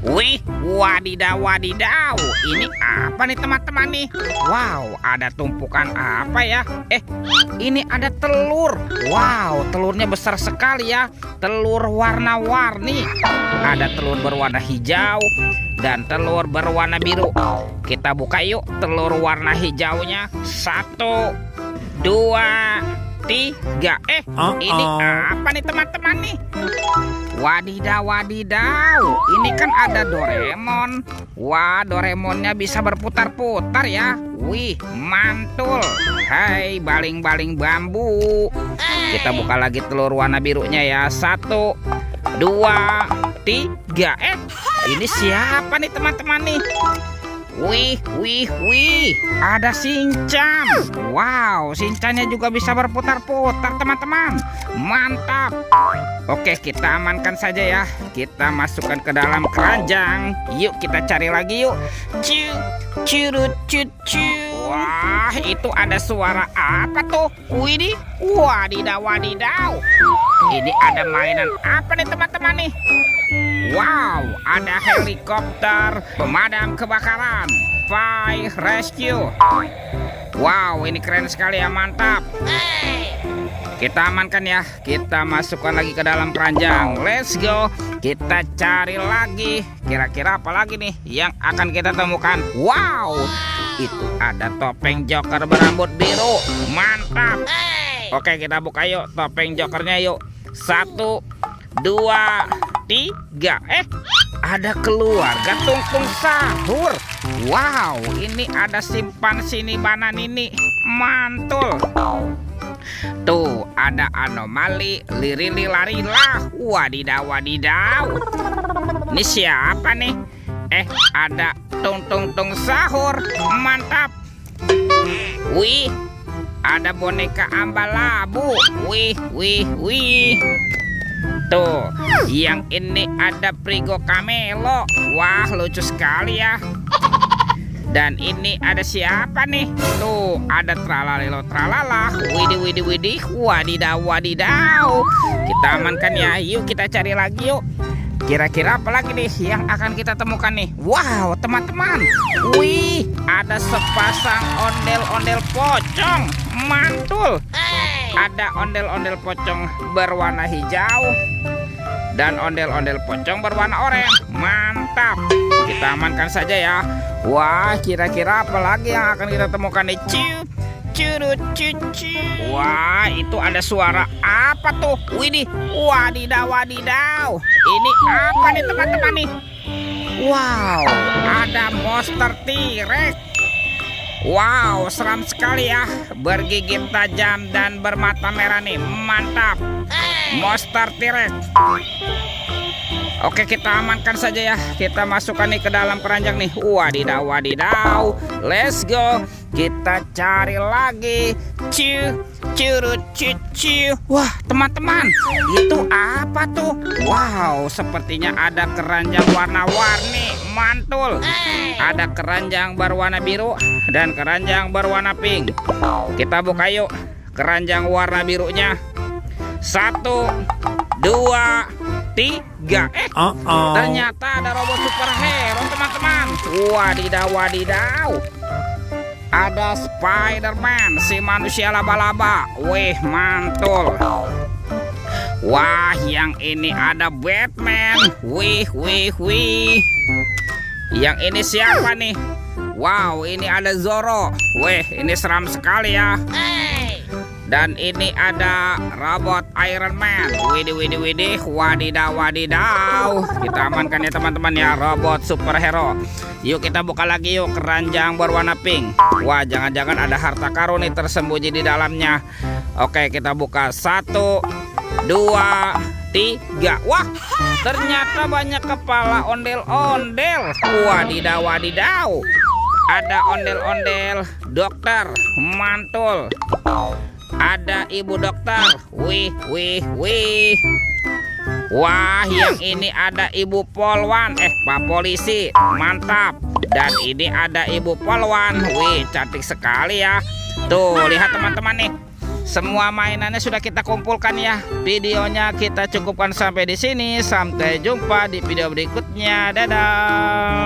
Wih, wadidaw, wadidaw. Ini apa nih teman-teman nih? Wow, ada tumpukan apa ya? Ini ada telur. Wow, telurnya besar sekali ya. Telur warna-warni. Ada telur berwarna hijau dan telur berwarna biru. Kita buka yuk telur warna hijaunya. 1, 2, 3. Ini apa nih teman-teman nih? Wadidaw, wadidaw. Ini kan ada Doraemon. Wah, Doraemonnya bisa berputar-putar ya. Wih, mantul. Hai, baling-baling bambu. Kita buka lagi telur warna birunya ya. 1, 2, 3. Ini siapa nih teman-teman nih? Wih, wih, wih, ada Shinchan. Wow, Shinchannya juga bisa berputar-putar teman-teman. Mantap. Oke, kita amankan saja ya. Kita masukkan ke dalam keranjang. Yuk kita cari lagi yuk. Curut cucu. Wah, itu ada suara apa tuh? Widih, wadidaw, wadidaw. Ini ada mainan apa nih teman-teman nih? Wow, ada helikopter pemadam kebakaran, fire rescue. Wow, ini keren sekali ya, mantap. Kita amankan ya, kita masukkan lagi ke dalam keranjang. Let's go, kita cari lagi. Kira-kira apa lagi nih yang akan kita temukan? Wow, itu ada topeng Joker berambut biru, mantap. Oke, kita buka yuk topeng Jokernya yuk. 1, 2, 3. Ada keluarga tungtung sahur. Wow, ini ada simpan sini banan ini. Mantul. Tuh, ada anomali lirili larilah. Wadidaw, wadidaw. Ini siapa nih? Ada tung sahur. Mantap. Wih, ada boneka ambalabu. Wih, wih, wih. Tuh, yang ini ada Prigo Camelo. Wah, lucu sekali ya. Dan ini ada siapa nih? Tuh, ada Tralalelo Tralala. Widih, widih, widih. Wadidaw, wadidaw. Kita amankan ya. Yuk kita cari lagi yuk. Kira-kira apa lagi nih yang akan kita temukan nih? Wow, teman-teman. Wih, ada sepasang ondel-ondel pocong. Mantul. Ada ondel-ondel pocong berwarna hijau dan ondel-ondel pocong berwarna oranye. Mantap. Kita amankan saja ya. Wah, kira-kira apa lagi yang akan kita temukan nih? Curut cucu. Wah, itu ada suara apa tuh? Widih, wadidaw, wadidaw. Ini apa nih teman-teman nih? Wow, ada monster T-Rex. Wow, seram sekali ya. Bergigit tajam dan bermata merah nih. Mantap. Monster T-Rex. Oke, kita amankan saja ya. Kita masukkan nih ke dalam keranjang nih. Wadidaw, wadidaw. Let's go. Kita cari lagi. Curut cucu. Wah, teman-teman, itu apa tuh? Wow, sepertinya ada keranjang warna-warni. Mantul. Ada keranjang berwarna biru dan keranjang berwarna pink. Kita buka yuk keranjang warna birunya. 1, 2, 3. Ternyata ada robot superhero teman-teman. Wadidaw, wadidaw. Ada Spider-Man, si manusia laba-laba. Wih, mantul. Wah, yang ini ada Batman. Wih, wih, wih. Yang ini siapa nih? Wow, ini ada Zoro. Wih, ini seram sekali ya. Dan ini ada robot Iron Man. Widih, widih, widih. Wadidaw, wadidaw. Kita amankan ya teman-teman ya, robot superhero. Yuk kita buka lagi yuk keranjang berwarna pink. Wah, jangan-jangan ada harta karun nih tersembunyi di dalamnya. Oke, kita buka. 1, 2, 3. Wah, ternyata banyak kepala ondel-ondel. Wadidaw, wadidaw. Ada ondel-ondel dokter. Mantul. Ada ibu dokter. Wih, wih, wih. Wah, yang ini ada ibu polwan. Pak polisi. Mantap. Dan ini ada ibu polwan. Wih, cantik sekali ya. Tuh, lihat teman-teman nih. semua mainannya sudah kita kumpulkan ya. Videonya kita cukupkan sampai di sini. Sampai jumpa di video berikutnya. Dadah.